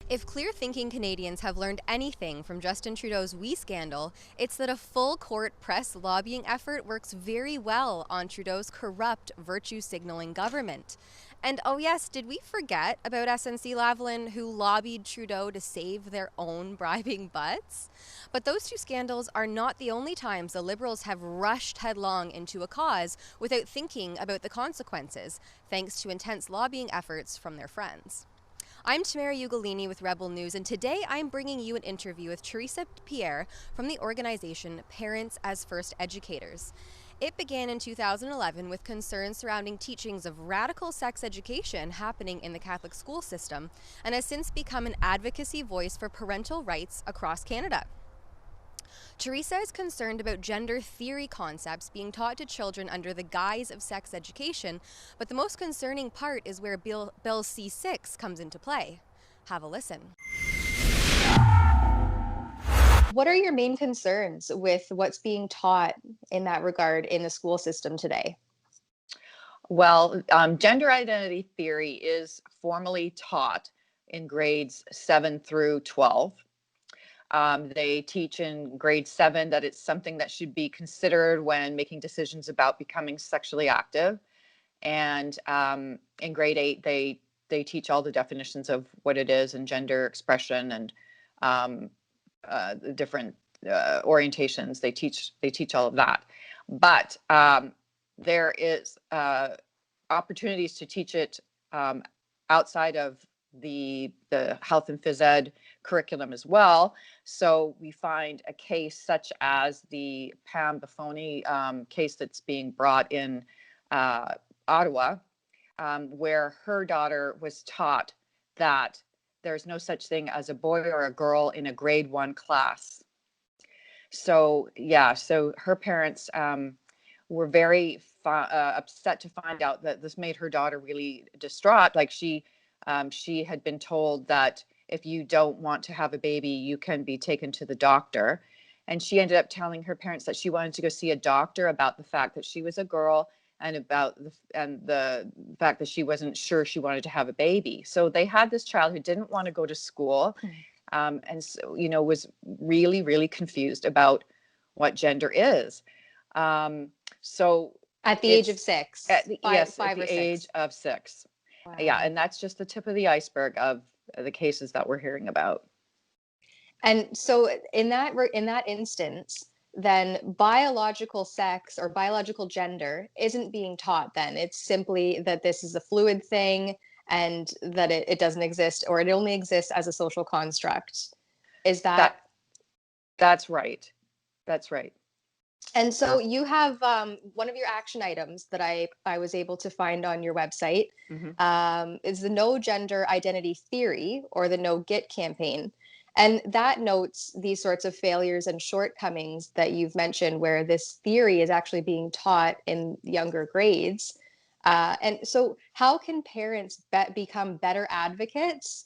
If clear-thinking Canadians have learned anything from Justin Trudeau's We scandal, it's that a full-court press lobbying effort works very well on Trudeau's corrupt, virtue-signaling government. And oh yes, did we forget about SNC-Lavalin, who lobbied Trudeau to save their own bribing butts? But those two scandals are not the only times the Liberals have rushed headlong into a cause without thinking about the consequences, thanks to intense lobbying efforts from their friends. I'm Tamara Ugolini with Rebel News, and today I'm bringing you an interview with Teresa Pierre from the organization Parents as First Educators. It began in 2011 with concerns surrounding teachings of radical sex education happening in the Catholic school system, and has since become an advocacy voice for parental rights across Canada. Teresa is concerned about gender theory concepts being taught to children under the guise of sex education, but the most concerning part is where Bill C-6 comes into play. Have a listen. What are your main concerns with what's being taught in that regard in the school system today? Well, gender identity theory is formally taught in grades 7 through 12. They teach in grade 7 that it's something that should be considered when making decisions about becoming sexually active. And in grade 8, they teach all the definitions of what it is and gender expression and the different orientations. They teach all of that. But there is opportunities to teach it outside of the health and phys ed curriculum as well. So we find a case such as the Pam Buffoni case that's being brought in Ottawa, where her daughter was taught that there's no such thing as a boy or a girl in a grade 1 class. So her parents were very upset to find out that this made her daughter really distraught. Like she had been told that if you don't want to have a baby, you can be taken to the doctor. And she ended up telling her parents that she wanted to go see a doctor about the fact that she was a girl and about the fact that she wasn't sure she wanted to have a baby. So they had this child who didn't want to go to school, and so, was really, really confused about what gender is. So At the age of 6, at the, yes, at five the or age 6. of 6. Wow. Yeah, and that's just the tip of the iceberg of the cases that we're hearing about. And so in that instance, then biological sex or biological gender isn't being taught then. It's simply that this is a fluid thing and that it doesn't exist, or it only exists as a social construct. Is that? That that's right. That's right. And so you have one of your action items that I was able to find on your website Hmm. is the No Gender Identity Theory, or the No Git campaign. And that notes these sorts of failures and shortcomings that you've mentioned, where this theory is actually being taught in younger grades. And so, how can parents become better advocates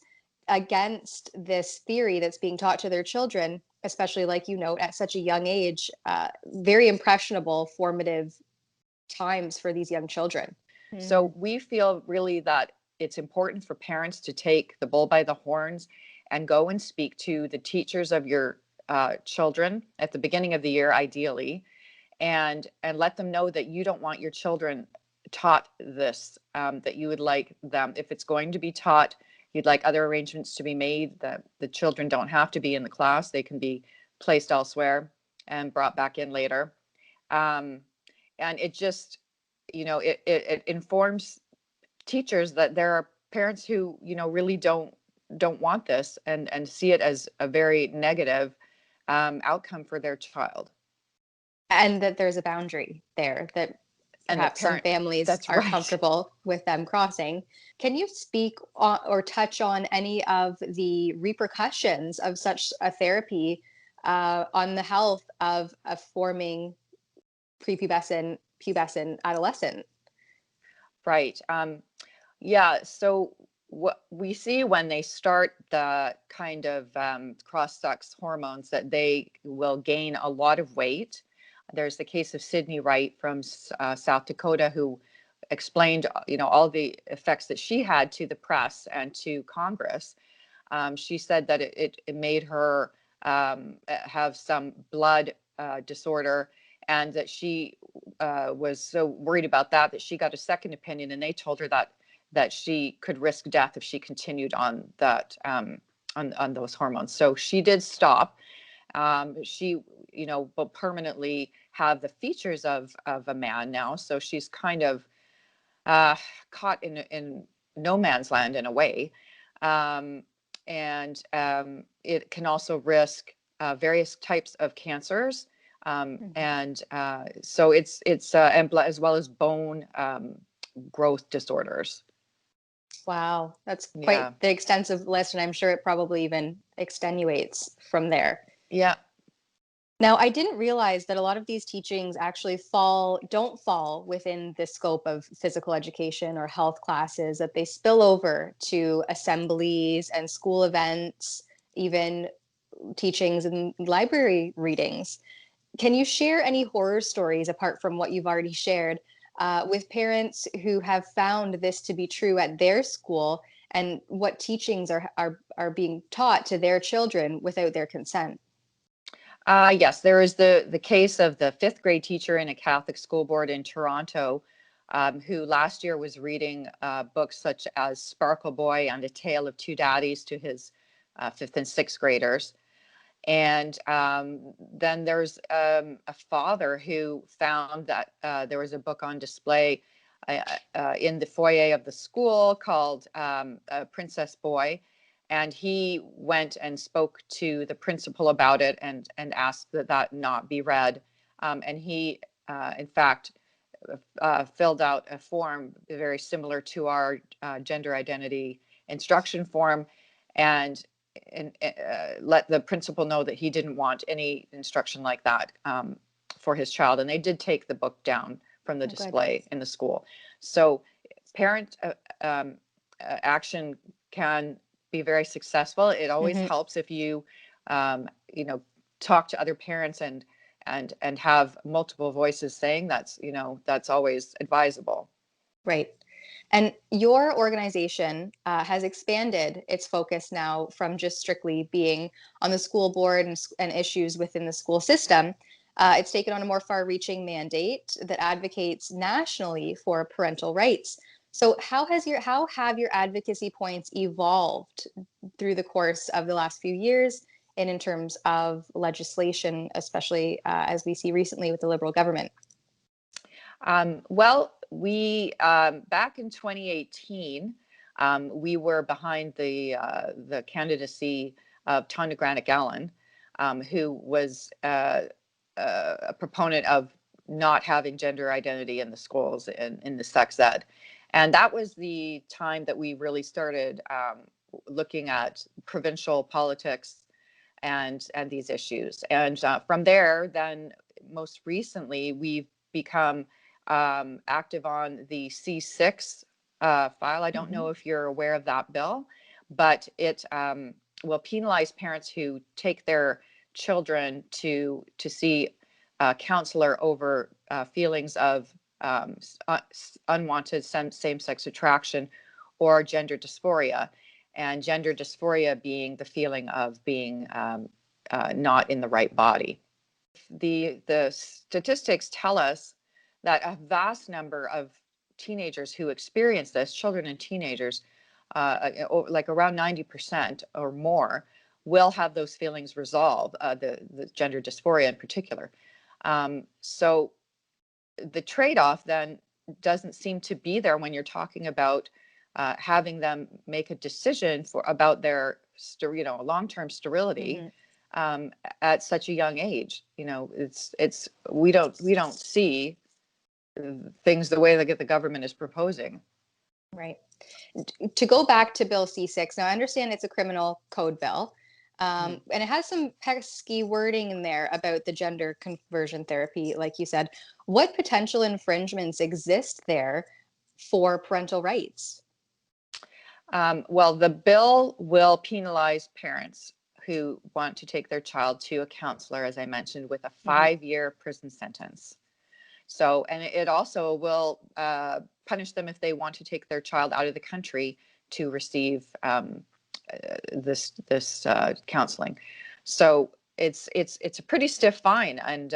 against this theory that's being taught to their children, especially, like you note, at such a young age, very impressionable, formative times for these young children? So we feel really that it's important for parents to take the bull by the horns and go and speak to the teachers of your children at the beginning of the year, ideally, and let them know that you don't want your children taught this, that you would like them, if it's going to be taught, you'd like other arrangements to be made, that the children don't have to be in the class. They can be placed elsewhere and brought back in later. Um, and it just, it informs teachers that there are parents who, really don't want this and see it as a very negative outcome for their child. And that there's a boundary there that And the perhaps some parent, families that's are right. comfortable with them crossing. Can you speak or touch on any of the repercussions of such a therapy on the health of a forming pubescent adolescent? Right. Yeah. So what we see when they start the kind of cross-sex hormones, that they will gain a lot of weight. There's the case of Sydney Wright from South Dakota, who explained, all the effects that she had to the press and to Congress. She said that it made her have some blood disorder, and that she was so worried about that she got a second opinion, and they told her that she could risk death if she continued on that on those hormones. So she did stop. She, will permanently have the features of a man now. So she's kind of caught in no man's land in a way. Um, and it can also risk various types of cancers. And so it's and as well as bone growth disorders. Wow, that's Yeah. quite the extensive list, and I'm sure it probably even extenuates from there. Yeah. Now, I didn't realize that a lot of these teachings actually don't fall within the scope of physical education or health classes, that they spill over to assemblies and school events, even teachings and library readings. Can you share any horror stories apart from what you've already shared with parents who have found this to be true at their school, and what teachings are being taught to their children without their consent? Yes, there is the case of the fifth grade teacher in a Catholic school board in Toronto, who last year was reading books such as Sparkle Boy and A Tale of Two Daddies to his fifth and sixth graders. And then there's a father who found that there was a book on display in the foyer of the school called Princess Boy. And he went and spoke to the principal about it and asked that not be read. And he, in fact, filled out a form very similar to our gender identity instruction form, and let the principal know that he didn't want any instruction like that for his child. And they did take the book down from the Oh, good. display in the school. So parent action can be very successful. It always Hmm. helps if you, talk to other parents and have multiple voices saying that's always advisable. Right. And your organization has expanded its focus now from just strictly being on the school board and issues within the school system. It's taken on a more far reaching mandate that advocates nationally for parental rights. So, how have your advocacy points evolved through the course of the last few years, and in terms of legislation, especially as we see recently with the Liberal government? Well, we back in 2018, we were behind the candidacy of Tanya Granick-Allen, who was a proponent of not having gender identity in the schools in the sex ed, and that was the time that we really started looking at provincial politics and these issues. And from there, then most recently, we've become active on the C-6 file. I don't know Hmm. if you're aware of that bill, but it will penalize parents who take their children to see a counselor over feelings of unwanted same-sex attraction or gender dysphoria, and gender dysphoria being the feeling of being not in the right body. The statistics tell us that a vast number of teenagers who experience this, children and teenagers, like around 90% or more, will have those feelings resolve, the gender dysphoria in particular. So the trade-off then doesn't seem to be there when you're talking about having them make a decision about their long-term sterility Hmm. um, at such a young age. It's we don't see things the way that the government is proposing. Right. To go back to Bill C-6, now I understand it's a criminal code bill, Mm. and it has some pesky wording in there about the gender conversion therapy, like you said. What potential infringements exist there for parental rights? Well, the bill will penalize parents who want to take their child to a counselor, as I mentioned, with a Hmm. 5-year prison sentence. So, and it also will punish them if they want to take their child out of the country to receive this counseling. So it's a pretty stiff fine. And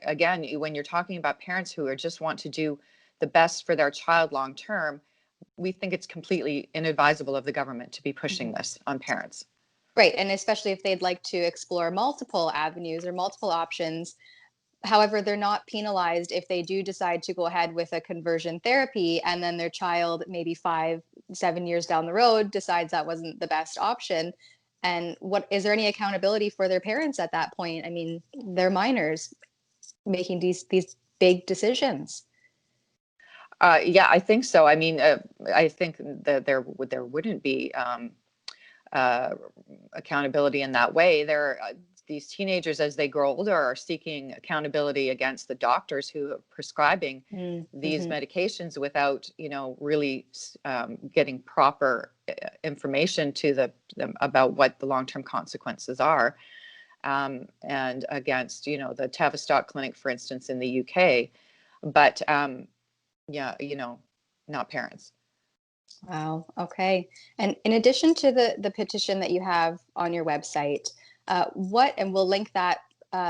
again, when you're talking about parents who are just want to do the best for their child long term, we think it's completely inadvisable of the government to be pushing Mhm. this on parents. Right, and especially if they'd like to explore multiple avenues or multiple options. However, they're not penalized if they do decide to go ahead with a conversion therapy and then their child, maybe 5, 7 years down the road, decides that wasn't the best option. And what is there any accountability for their parents at that point? I mean, they're minors making these big decisions. Yeah, I think so. I mean, I think that there wouldn't be uh, accountability in that way. These teenagers, as they grow older, are seeking accountability against the doctors who are prescribing these Mm-hmm. medications without, really getting proper information to them about what the long-term consequences are. And against, the Tavistock Clinic, for instance, in the UK. But yeah, not parents. Wow. Okay. And in addition to the petition that you have on your website, and we'll link that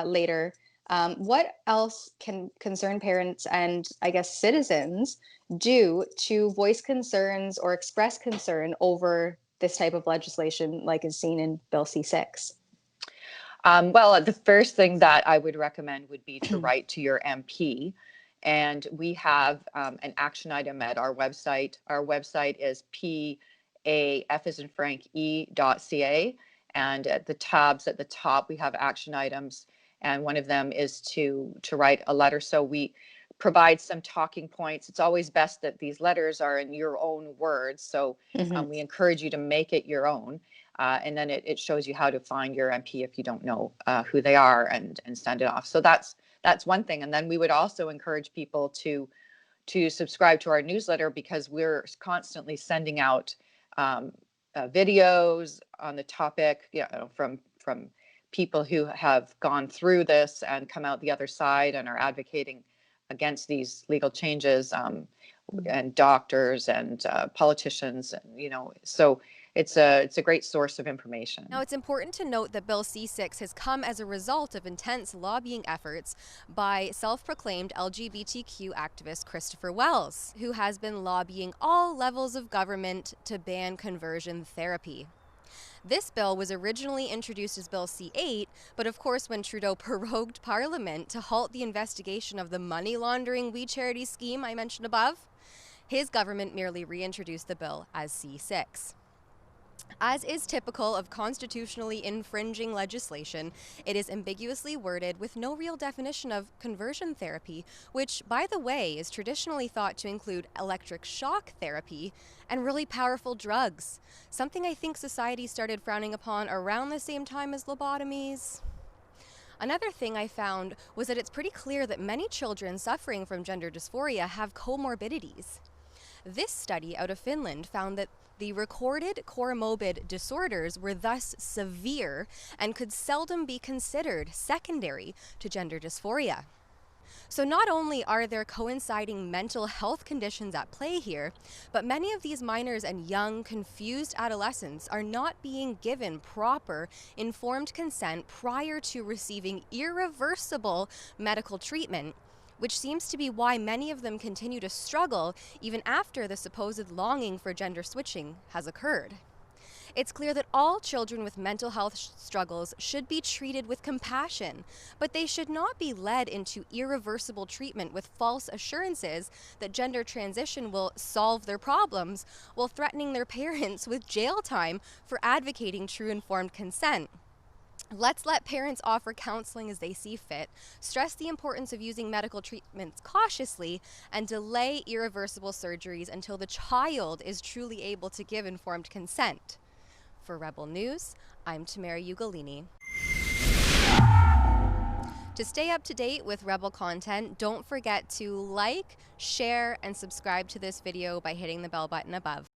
later. What else can concerned parents and I guess citizens do to voice concerns or express concern over this type of legislation, like is seen in Bill C-6? Well, the first thing that I would recommend would be to write to your MP. And we have an action item at our website. Our website is PAF as in Frank E.ca. And at the tabs at the top, we have action items. And one of them is to write a letter. So we provide some talking points. It's always best that these letters are in your own words. So Hmm. we encourage you to make it your own. And then it shows you how to find your MP if you don't know who they are, and send it off. So that's one thing. And then we would also encourage people to subscribe to our newsletter, because we're constantly sending out videos on the topic, from people who have gone through this and come out the other side and are advocating against these legal changes, and doctors and politicians, and so it's a great source of Now, information. it's important to note that Bill C-6 has come as a result of intense lobbying efforts by self-proclaimed LGBTQ activist Christopher Wells, who has been lobbying all levels of government to ban conversion therapy. This bill was originally introduced as Bill C-8, but of course when Trudeau prorogued Parliament to halt the investigation of the money laundering We Charity scheme I mentioned above, his government merely reintroduced the bill as C-6. As is typical of constitutionally infringing legislation, it is ambiguously worded with no real definition of conversion therapy, which, by the way, is traditionally thought to include electric shock therapy and really powerful drugs, something I think society started frowning upon around the same time as lobotomies. Another thing I found was that it's pretty clear that many children suffering from gender dysphoria have comorbidities. This study out of Finland found that the recorded comorbid disorders were thus severe and could seldom be considered secondary to gender dysphoria. So not only are there coinciding mental health conditions at play here, but many of these minors and young, confused adolescents are not being given proper, informed consent prior to receiving irreversible medical treatment, which seems to be why many of them continue to struggle even after the supposed longing for gender switching has occurred. It's clear that all children with mental health struggles should be treated with compassion, but they should not be led into irreversible treatment with false assurances that gender transition will solve their problems, while threatening their parents with jail time for advocating true informed consent. Let's let parents offer counseling as they see fit, stress the importance of using medical treatments cautiously, and delay irreversible surgeries until the child is truly able to give informed consent. For Rebel News, I'm Tamara Ugolini. To stay up to date with Rebel content, don't forget to like, share, and subscribe to this video by hitting the bell button above.